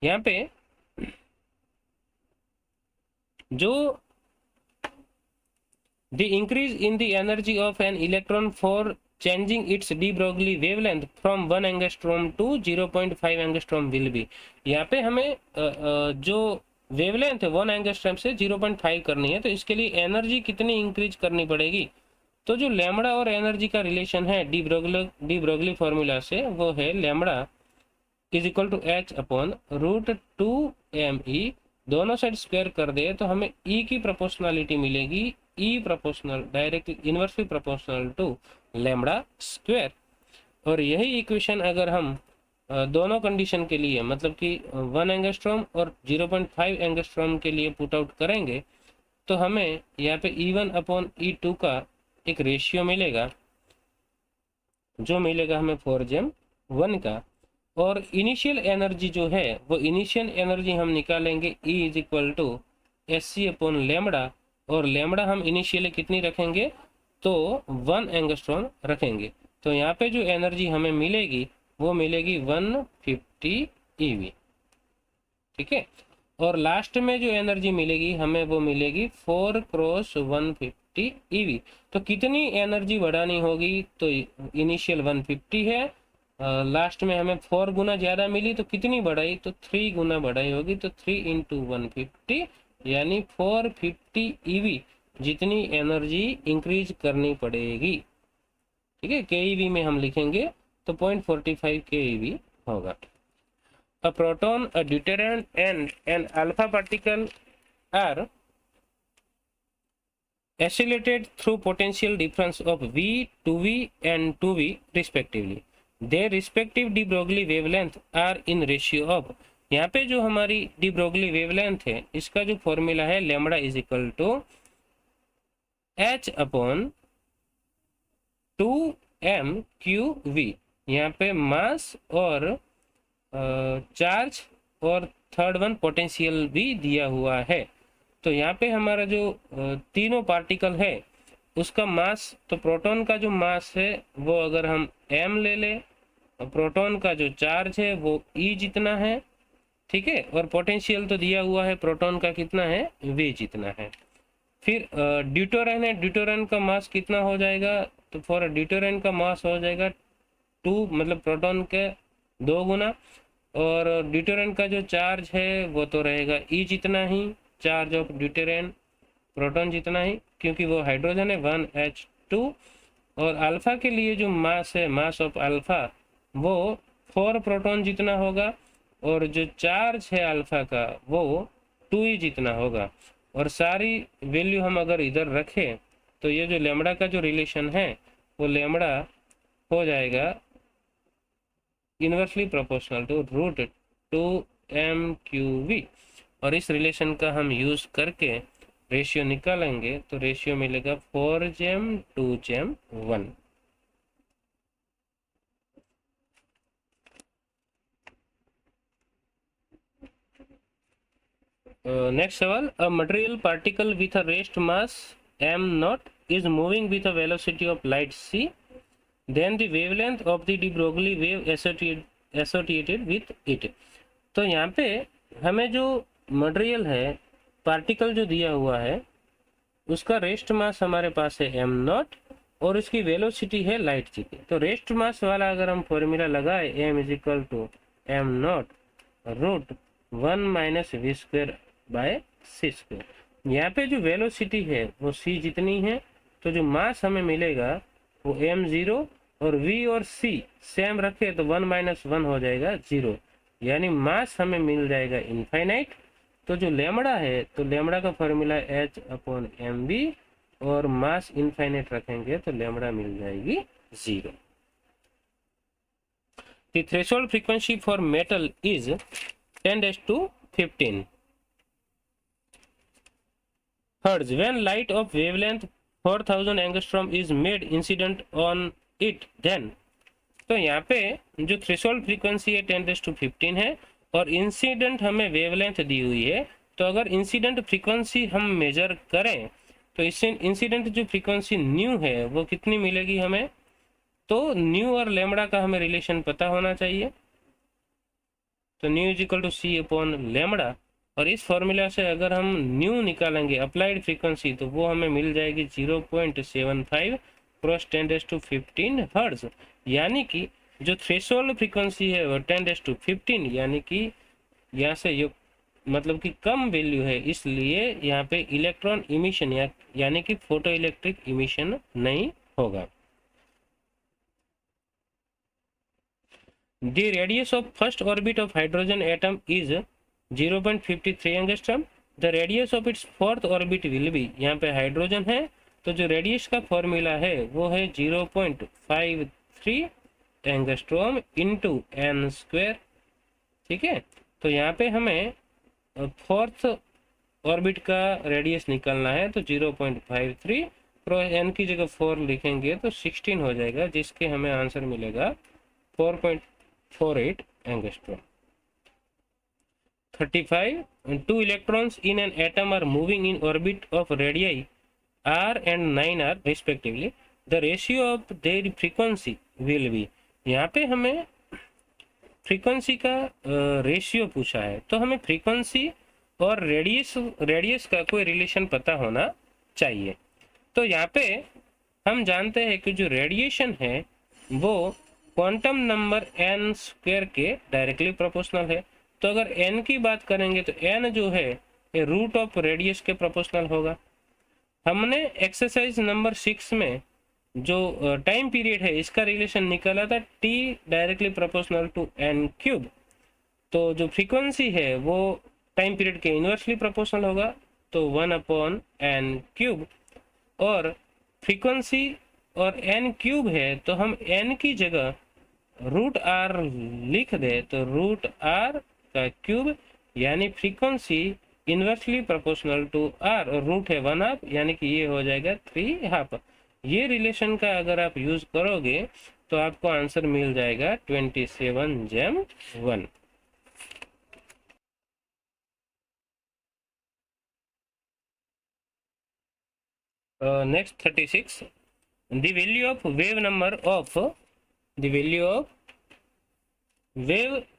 यहाँ पे जो the increase in the energy of an electron for changing its de Broglie wavelength from 1 angstrom to 0.5 angstrom will be. यहाँ पे हमें जो वेवलेंथ है 1 एंगस्ट्रॉम से 0.5 करनी है, तो इसके लिए एनर्जी कितनी इंक्रीज करनी पड़ेगी। तो जो लैम्बडा और एनर्जी का रिलेशन है डी ब्रोगली फॉर्मूला से वो है lambda is equal to H upon √2m_e, दोनों साइड स्क्वायर कर दे तो हमें ई की प्रोपोर्शनलिटी मिलेगी, E proportional directly inversely proportional to lambda square. और यही इक्वेशन अगर हम दोनों कंडीशन के लिए मतलब कि 1 एंगस्ट्रॉम और 0.5 एंगस्ट्रॉम के लिए पुट आउट करेंगे तो हमें यहाँ पे E1/E2 का एक रेशियो मिलेगा, जो मिलेगा हमें 4j1 का। और इनिशियल एनर्जी जो है वो इनिशियल एनर्जी हम निकालेंगे E इज इक्वल टू SC/लैम्बडा, और लैम्बडा हम इनिशियली कितनी रखेंगे तो 1 एंगस्ट्रॉम रखेंगे। तो यहाँ पे जो एनर्जी हमें मिलेगी वो मिलेगी 150 eV, ठीक है। और लास्ट में जो एनर्जी मिलेगी हमें वो मिलेगी 4 × 150 eV। तो कितनी एनर्जी बढ़ानी होगी, तो इनिशियल 150 है, लास्ट में हमें 4 गुना ज़्यादा मिली तो कितनी बढ़ाई, तो 3 गुना बढ़ाई होगी, तो 3 × 150 यानी 450 eV जितनी एनर्जी इंक्रीज करनी पड़ेगी, ठीक है। keV में हम लिखेंगे तो 0.45 keV होगा। A proton, a deuterium and an alpha particle are oscillated through potential difference of V, 2V and 2V respectively. Their respective de Broglie wavelength are in ratio of, यहाँ पे जो हमारी de Broglie wavelength है इसका जो फॉर्मूला है lambda is equal to H/2m/Q_V। यहाँ पे मास और चार्ज और थर्ड वन पोटेंशियल भी दिया हुआ है। तो यहाँ पे हमारा जो तीनों पार्टिकल है उसका मास, तो प्रोटॉन का जो मास है वो अगर हम m ले ले, प्रोटॉन का जो चार्ज है वो E जितना है, ठीक है, और पोटेंशियल तो दिया हुआ है प्रोटॉन का कितना है V जितना है। फिर ड्यूटोरेन है, ड्यूटोरेन का मास कितना हो जाएगा, तो फॉर ड्यूटोरेन का मास हो जाएगा 2 मतलब प्रोटॉन के 2 गुना, और ड्यूटोरेन का जो चार्ज है वो तो रहेगा E जितना ही, चार्ज ऑफ ड्यूटोरेन प्रोटॉन जितना ही, क्योंकि वो हाइड्रोजन है 1H2। और अल्फा के लिए जो मास है, मास ऑफ अल्फा वो 4 प्रोटॉन जितना होगा, और जो चार्ज है अल्फा का वो 2E जितना होगा। और सारी वैल्यू हम अगर इधर रखें तो ये जो लैम्बडा का जो रिलेशन है वो लैम्बडा हो जाएगा इनवर्सली प्रोपोर्शनल टू √2m_QV, और इस रिलेशन का हम यूज करके रेशियो निकालेंगे तो रेशियो मिलेगा 4j2j1। नेक्स्ट सवाल, a material particle with a rest mass m0 is moving with a velocity of light c then the wavelength of the de Broglie wave associated with it. तो यहाँ पे हमें जो मटेरियल है, पार्टिकल जो दिया हुआ है, उसका रेस्ट मास हमारे पास है एम नॉट और उसकी वेलोसिटी है लाइट जी की। तो रेस्ट मास वाला अगर हम फॉर्मूला लगाए, M is equal to M naught root 1-v² / c²। यहाँ पे जो वेलोसिटी है वो c जितनी है, तो जो मास हमें मिलेगा वो m0 और v और c सेम रखे तो 1 - 1 हो जाएगा 0, यानी मास हमें मिल जाएगा इनफाइनाइट। तो जो लेमड़ा है, तो लेमड़ा का फॉर्मूला h/mv और मास इनफाइनाइट रखेंगे तो लेमड़ा मिल जाएगी 0। The threshold frequency for metal is 10⁻15 Hz when light of wavelength 4000 angstrom is made incident on it then। तो यहाँ पे जो थ्रेशोल्ड फ्रीक्वेंसी है 10⁻15 है और इंसिडेंट हमें वेवलेंथ दी हुई है। तो अगर इंसिडेंट फ्रीक्वेंसी हम मेजर करें तो इससे इंसिडेंट जो फ्रीक्वेंसी न्यू है वो कितनी मिलेगी हमें, तो न्यू और लेमड़ा का हमें रिलेशन पता होना चाहिए। तो न्यू इज इक्वल टू c/लेमड़ा, और इस फॉर्मूला से अगर हम न्यू निकालेंगे अप्लाइड फ्रीक्वेंसी तो वो हमें मिल जाएगी 0.75 क्रॉस 10⁻15 हर्ट्ज, यानी कि जो थ्रेशोल्ड फ्रीक्वेंसी है वो 10⁻15, यानी कि यहाँ से ये मतलब कि कम वैल्यू है, इसलिए यहाँ पे इलेक्ट्रॉन इमिशन यानी कि फोटो इलेक्ट्रिक इमिशन नहीं होगा। The radius of first orbit of hydrogen atom is 0.53 angstrom. The radius of its fourth orbit will be, यहाँ पे हाइड्रोजन है तो जो रेडियस का फॉर्मूला है वो है 0.53 एंगस्ट्रॉम इंटू n²। ठीक है, तो यहाँ पे हमें फोर्थ ऑर्बिट का रेडियस निकालना है, तो 0.53 क्रॉस n की जगह 4 लिखेंगे तो 16 हो जाएगा, जिसके हमें आंसर मिलेगा 4.48 angstrom। 35 2 electrons in an atom are moving in orbit of radii r and 9r respectively, the ratio of their frequency will be। यहाँ पे हमें फ्रीक्वेंसी का रेशियो पूछा है, तो हमें फ्रीक्वेंसी और रेडियस का कोई रिलेशन पता होना चाहिए। तो यहाँ पे हम जानते हैं कि जो रेडिएशन है वो क्वांटम नंबर n² के डायरेक्टली प्रोपोर्शनल है। तो अगर n की बात करेंगे तो n जो है ये रूट ऑफ रेडियस के प्रोपोर्शनल होगा। हमने एक्सरसाइज नंबर 6 में जो टाइम पीरियड है इसका रिलेशन निकाला था t directly proportional to n³। तो जो फ्रीक्वेंसी है वो टाइम पीरियड के इनवर्सली प्रोपोर्शनल होगा, तो 1/n³, और फ्रीक्वेंसी और n³ है तो हम n की जगह √r लिख दे तो √r का क्यूब, यानी frequency inversely proportional to r और रूट है 1/2, यानी कि ये हो जाएगा 3/2। ये रिलेशन का अगर आप यूज करोगे तो आपको आंसर मिल जाएगा 27 Gem 1। Next 36 the value of wave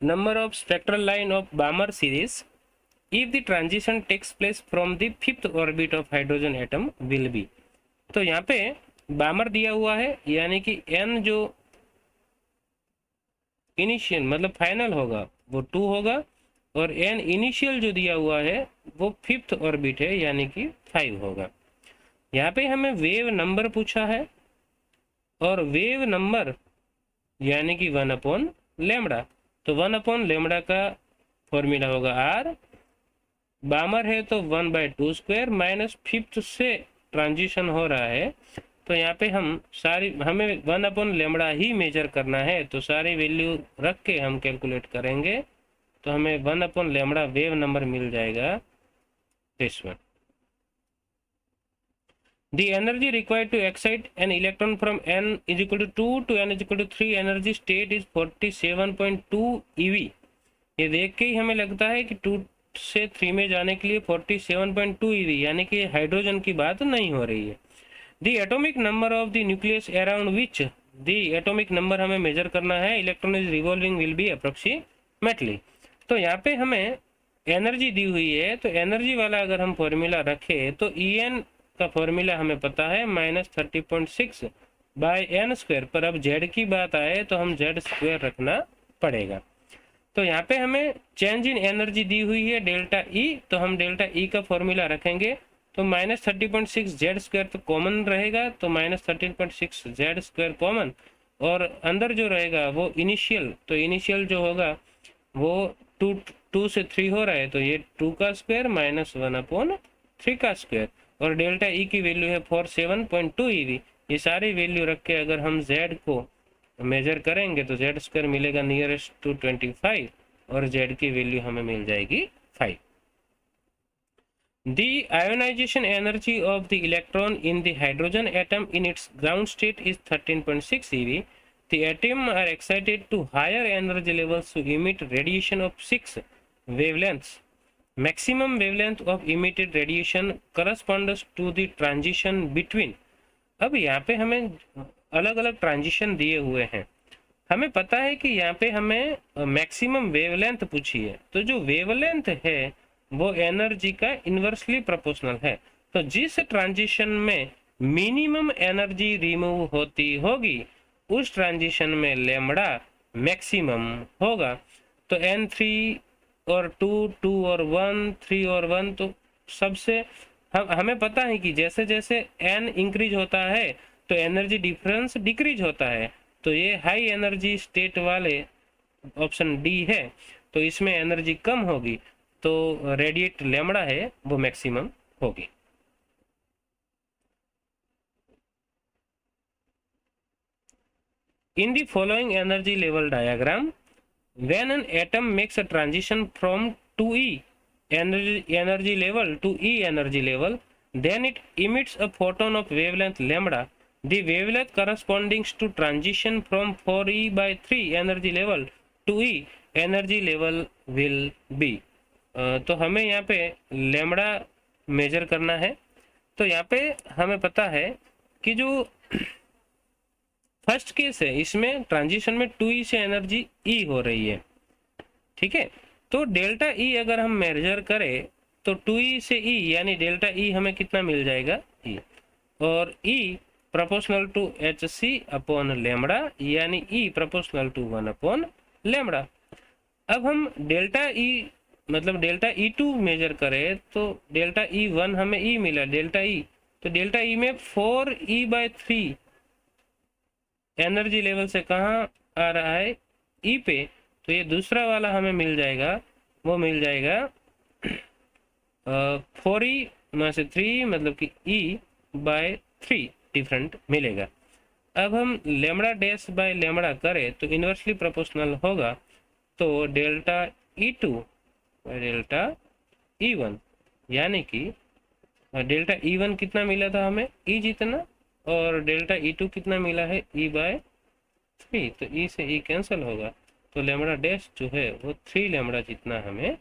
number of spectral line of Balmer series if the transition takes place from the fifth orbit of hydrogen atom will be। तो यहाँ पे बामर दिया हुआ है, यानी कि n जो इनिशियल मतलब फाइनल होगा वो 2 होगा, और n इनिशियल जो दिया हुआ है वो फिफ्थ ऑर्बिट है, यानी कि 5 होगा। यहाँ पे हमें वेव नंबर पूछा है, और वेव नंबर यानी कि 1/λ, तो 1/λ का फॉर्मूला होगा r। बामर है तो 1/2² माइनस फिफ्थ से ट्रांजिशन हो रहा है, तो यहाँ पे हमें 1/λ ही मेजर करना है, तो सारी वैल्यू रख के हम कैलकुलेट करेंगे तो हमें 1/λ वेव नंबर मिल जाएगा this one. The energy required to excite an electron from n is equal to 2 to n is equal to 3 energy state is 47.2 eV। ये देख के ही हमें लगता है कि 2 से 3 में जाने के लिए 47.2 eV, यानी कि हाइड्रोजन की बात नहीं हो रही है। The atomic number of the nucleus around which the atomic number हमें मेजर करना है, electron is revolving will be approximately. तो यहाँ पे हमें एनर्जी दी हुई है, तो एनर्जी वाला अगर हम फॉर्मूला रखें तो En का फॉर्मूला हमें पता है -30.6 बाय एन स्क्वायर, पर अब जेड की बात आए तो हम जेड स्क्वायर रखना पड़ेगा। तो यहाँ पे हमें चेंज इन एनर्जी दी हुई है डेल्टा ई, तो हम डेल्टा ई का फॉर्मूला रखेंगे, तो -30.6 जेड स्क्वायर तो कॉमन रहेगा, तो -13.6 जेड स्क्वायर कॉमन, और अंदर जो रहेगा वो इनिशियल, तो इनिशियल जो होगा वो 2 से 3 हो रहा है, तो ये 2 का स्क्वायर -1/3 का स्क्वायर, और डेल्टा ई की वैल्यू है 47.2 ईवी। ये सारी वैल्यू रख के अगर हम जेड को मेजर करेंगे तो जेड स्क्वायर मिलेगा नियरेस्ट टू 25, और जेड की वैल्यू हमें मिल जाएगी 5। The ionization energy of the electron in the hydrogen atom in its ground state is 13.6 eV. The atoms are excited to higher energy levels to emit radiation of 6 wavelengths. Maximum wavelength of emitted radiation corresponds to the transition between. अब यहाँ पे हमें अलग अलग ट्रांजिशन दिए हुए हैं, हमें पता है कि यहाँ पे हमें मैक्सिमम वेवलेंथ पूछी है, तो जो वेवलेंथ है वो एनर्जी का इन्वर्सली प्रोपोर्शनल है। तो जिस ट्रांजिशन में मिनिमम एनर्जी रिमूव होती होगी उस ट्रांजिशन में लेमड़ा मैक्सिमम होगा। तो n3 और 2, 2 और 1, 3 और 1, तो सबसे हमें पता है कि जैसे जैसे n इंक्रीज होता है तो एनर्जी डिफरेंस डिक्रीज होता है, तो ये हाई एनर्जी स्टेट वाले ऑप्शन डी है, तो इसमें एनर्जी कम होगी, तो रेडिएट लेमड़ा है वो मैक्सिमम होगी। In the following energy level diagram, when an atom makes a transition from 2E energy level to E energy level, then it emits a photon of wavelength lambda. The wavelength corresponding to transition from 4E/3 energy level to E energy level will be. तो हमें यहाँ पे लैम्बडा मेजर करना है। तो यहाँ पे हमें पता है कि जो फर्स्ट केस है इसमें ट्रांजिशन में 2E से एनर्जी E हो रही है, ठीक है। तो डेल्टा E अगर हम मेजर करें तो 2E से E यानी डेल्टा E हमें कितना मिल जाएगा E, और E प्रोपोर्शनल टू hc/लैम्बडा यानी E प्रोपोर्शनल टू 1/लैम्बडा। अब हम डेल्टा E मतलब डेल्टा E2 मेजर करें तो डेल्टा E1 हमें E मिला, डेल्टा E, तो डेल्टा E में 4E/3 एनर्जी लेवल से कहाँ आ रहा है E पे, तो ये दूसरा वाला हमें मिल जाएगा, वो मिल जाएगा 4E में से 3 मतलब कि E/3 डिफरेंट मिलेगा। अब हम लेमड़ा डैश बाय लेमड़ा करें तो इन्वर्सली प्रोपोर्शनल होगा, तो delta E2 by delta E1 यानी कि डेल्टा E1 कितना मिला था हमें E जितना, और डेल्टा E2 कितना मिला है E/3, तो E से E कैंसिल होगा, तो लेमड़ा डैश जो है वो 3 लेमड़ा जितना हमें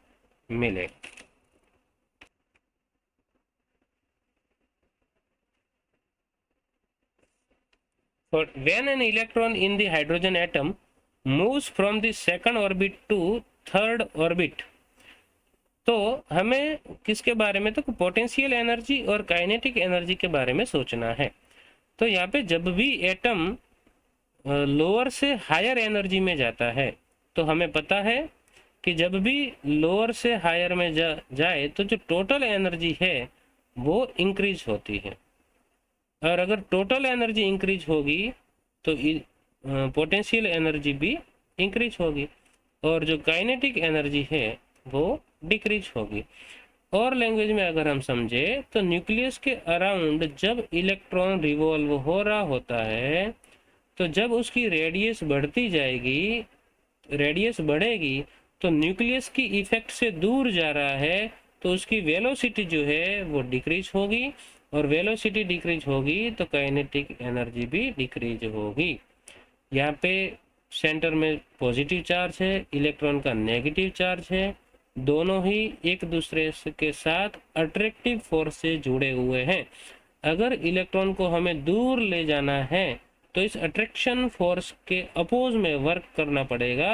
मिलेगा। For when an electron in the hydrogen atom moves from the second orbit to third orbit, तो हमें किसके बारे में, तो पोटेंशियल एनर्जी और काइनेटिक एनर्जी के बारे में सोचना है। तो यहाँ पे जब भी एटम लोअर से हायर एनर्जी में जाता है तो हमें पता है कि जब भी लोअर से हायर में जाए तो जो टोटल एनर्जी है वो इंक्रीज होती है, और अगर टोटल एनर्जी इंक्रीज होगी तो पोटेंशियल एनर्जी भी इंक्रीज होगी, और जो काइनेटिक एनर्जी है वो डिक्रीज होगी। और लैंग्वेज में अगर हम समझे तो न्यूक्लियस के अराउंड जब इलेक्ट्रॉन रिवॉल्व हो रहा होता है तो जब उसकी रेडियस बढ़ती जाएगी, रेडियस बढ़ेगी तो न्यूक्लियस की इफेक्ट से दूर जा रहा है तो उसकी वेलोसिटी जो है वो डिक्रीज होगी, और वेलोसिटी डिक्रीज होगी तो काइनेटिक एनर्जी भी डिक्रीज होगी। यहाँ पे सेंटर में पॉजिटिव चार्ज है, इलेक्ट्रॉन का नेगेटिव चार्ज है, दोनों ही एक दूसरे के साथ अट्रैक्टिव फोर्स से जुड़े हुए हैं। अगर इलेक्ट्रॉन को हमें दूर ले जाना है तो इस अट्रैक्शन फोर्स के अपोज में वर्क करना पड़ेगा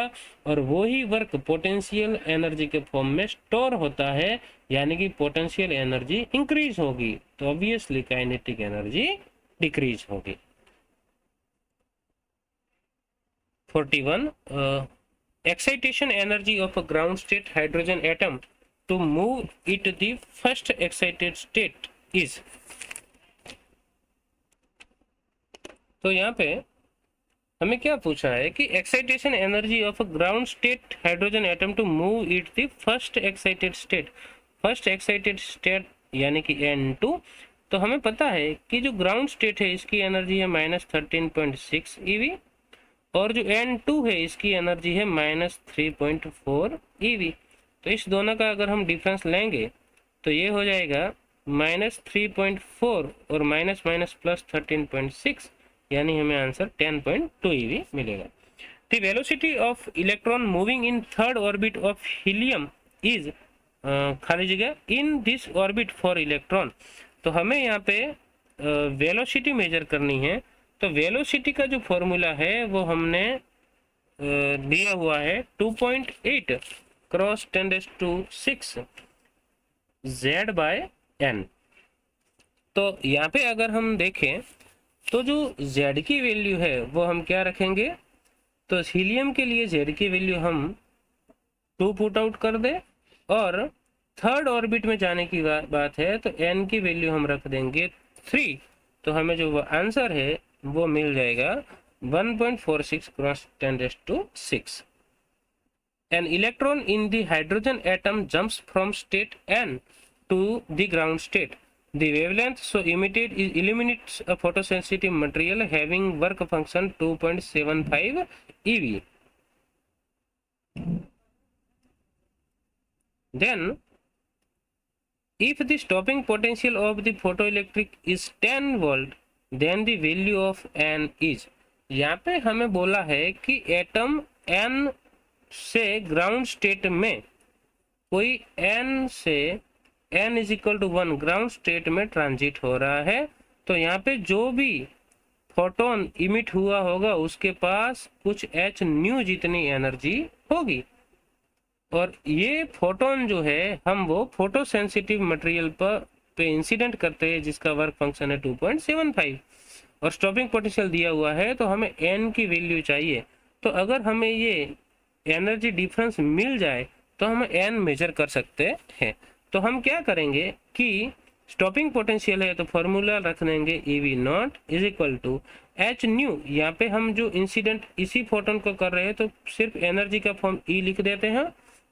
और वही वर्क पोटेंशियल एनर्जी के फॉर्म में स्टोर होता है, यानी कि पोटेंशियल एनर्जी इंक्रीज होगी तो ऑब्वियसली काइनेटिक एनर्जी डिक्रीज होगी। 41 excitation energy of a ground state hydrogen atom to move it to the first excited state is। तो यहाँ पे हमें क्या पूछा है कि excitation energy of a ground state hydrogen atom to move it the first excited state. First excited state यानी कि N2। तो हमें पता है कि जो ग्राउंड स्टेट है इसकी एनर्जी है -13.6 eV और जो N2 है इसकी एनर्जी है -3.4 eV। तो इस दोनों का अगर हम डिफरेंस लेंगे तो ये हो जाएगा -3.4 और माइनस माइनस प्लस 13.6, यानी हमें आंसर 10.2 eV मिलेगा। The velocity of electron moving in third orbit of helium is खाली जगह in this orbit for electron. तो हमें यहाँ पे वेलोसिटी मेजर करनी है। तो वेलोसिटी का जो फॉर्मूला है वो हमने दिया हुआ है 2.8 क्रॉस 10⁶ Z/n। तो यहाँ पे अगर हम देखें तो जो Z की वैल्यू है वो हम क्या रखेंगे, तो हीलियम के लिए Z की वैल्यू हम 2 पुट आउट कर दे और थर्ड ऑर्बिट में जाने की बात है तो n की वैल्यू हम रख देंगे 3। तो हमें जो आंसर है वो मिल जाएगा 1.46 cross 10⁶। An electron in the hydrogen atom jumps from state N to the ground state. The wavelength so emitted illuminates a photosensitive material having work function 2.75 eV. Then, if the stopping potential of the photoelectric is 10 volt, then the value of N is। यहाँ पे हमें बोला है कि एटम N से ग्राउंड स्टेट में कोई N से N is equal to 1 ground state में ट्रांजिट हो रहा है। तो यहाँ पे जो भी फोटोन इमिट हुआ होगा उसके पास कुछ h न्यू जितनी एनर्जी होगी और ये फोटोन जो है हम वो फोटो सेंसिटिव मटेरियल पे इंसिडेंट करते हैं जिसका वर्क फंक्शन है 2.75 और स्टॉपिंग पोटेंशियल दिया हुआ है तो हमें n की वैल्यू चाहिए। तो अगर हमें ये एनर्जी डिफरेंस मिल जाए तो हम n मेजर कर सकते हैं। तो हम क्या करेंगे कि स्टॉपिंग पोटेंशियल है तो फॉर्मूला रख देंगे EV0 is equal to h nu. यहाँ पे हम जो इंसिडेंट इसी फोटोन को कर रहे हैं तो सिर्फ एनर्जी का फॉर्म E लिख देते हैं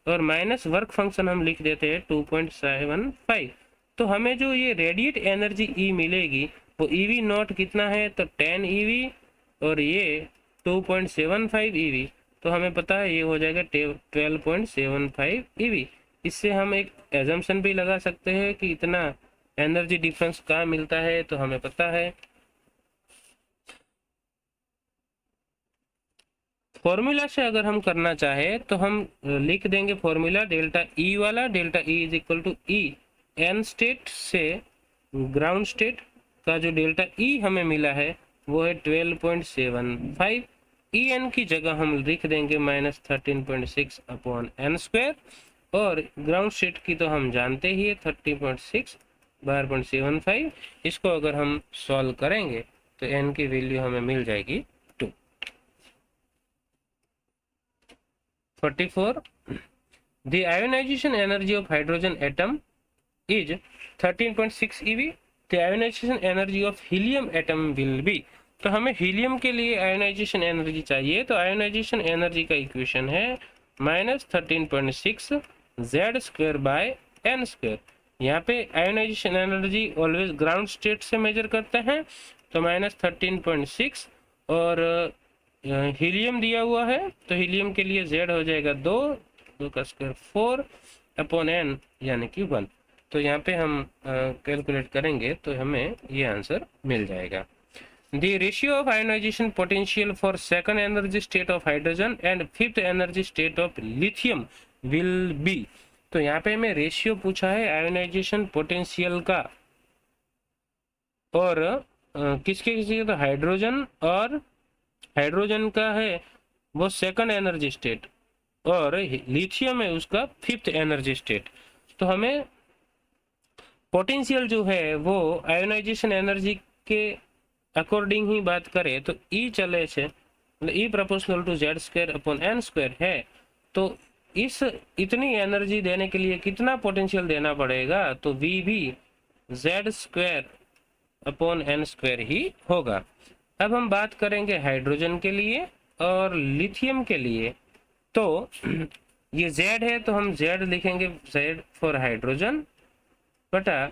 और माइनस वर्क फंक्शन हम लिख देते हैं 2.75। तो हमें जो ये रेडिएट एनर्जी E मिलेगी वो EV0 कितना है तो 10 eV और ये 2.75 eV। तो हमें पता है ये हो जाएगा 12.75 eV। इससे हम एक एजम्पशन भी लगा सकते हैं कि इतना एनर्जी डिफरेंस कहाँ मिलता है। तो हमें पता है फॉर्मूला से अगर हम करना चाहे तो हम लिख देंगे फॉर्मूला डेल्टा E वाला। Delta E is equal to E N state से ग्राउंड स्टेट का जो डेल्टा E हमें मिला है वो है 12.75। En की जगह हम लिख देंगे -13.6 अपॉन n स्क्वायर और ग्राउंड स्टेट की तो हम जानते ही है 30.6 12.75। इसको अगर हम सॉल्व करेंगे तो n की वैल्यू हमें मिल जाएगी 2। 44 The ionization energy of hydrogen atom is 13.6 eV. The ionization energy of helium atom will be। तो हमें हीलियम के लिए आयोनाइजेशन एनर्जी चाहिए तो आयोनाइजेशन एनर्जी का इक्वेशन है -13.6 Z²/n²। यहाँ पे ionisation energy always ground state से मेजर करते हैं तो -13.6 और हीलियम दिया हुआ है तो हीलियम के लिए Z हो जाएगा 2 का स्क्वायर 4 अपॉन n यानी कि 1। तो यहाँ पे हम कैलकुलेट करेंगे तो हमें ये आंसर मिल जाएगा। The ratio of ionization potential for second energy state of hydrogen and fifth energy state of lithium will be। तो यहाँ पे हमें रेशियो पूछा है आयोनाइजेशन पोटेंशियल का और किसके किसके तो हाइड्रोजन, और हाइड्रोजन का है वो सेकंड एनर्जी स्टेट, और लिथियम है उसका फिफ्थ एनर्जी स्टेट। तो हमें पोटेंशियल जो है वो आयोनाइजेशन एनर्जी के अकॉर्डिंग ही बात करें तो ई चले छे, मतलब E proportional to Z square upon n square है। तो इस इतनी एनर्जी देने के लिए कितना पोटेंशियल देना पड़ेगा, तो वी भी Z square upon n square ही होगा। अब हम बात करेंगे हाइड्रोजन के लिए और लिथियम के लिए। तो ये Z है तो हम Z लिखेंगे, Z फॉर हाइड्रोजन, बटा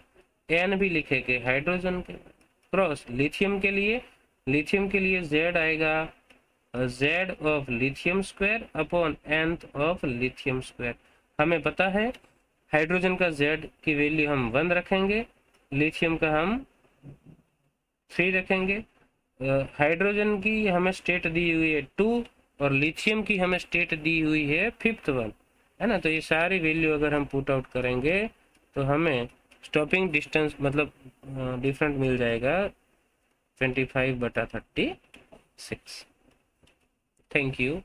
एन भी लिखेंगे हाइड्रोजन के, क्रॉस लिथियम के लिए Z आएगा Z of lithium square upon nth of lithium square. हमें पता है हाइड्रोजन का Z की वैल्यू हम 1 रखेंगे, लिथियम का हम 3 रखेंगे। हाइड्रोजन की हमें स्टेट दी हुई है 2 और लिथियम की हमें स्टेट दी हुई है 5th वन, है ना। तो ये सारी वैल्यू अगर हम पुट आउट करेंगे तो हमें स्टॉपिंग डिस्टेंस मतलब डिफरेंट मिल जाएगा 25/36। Thank you.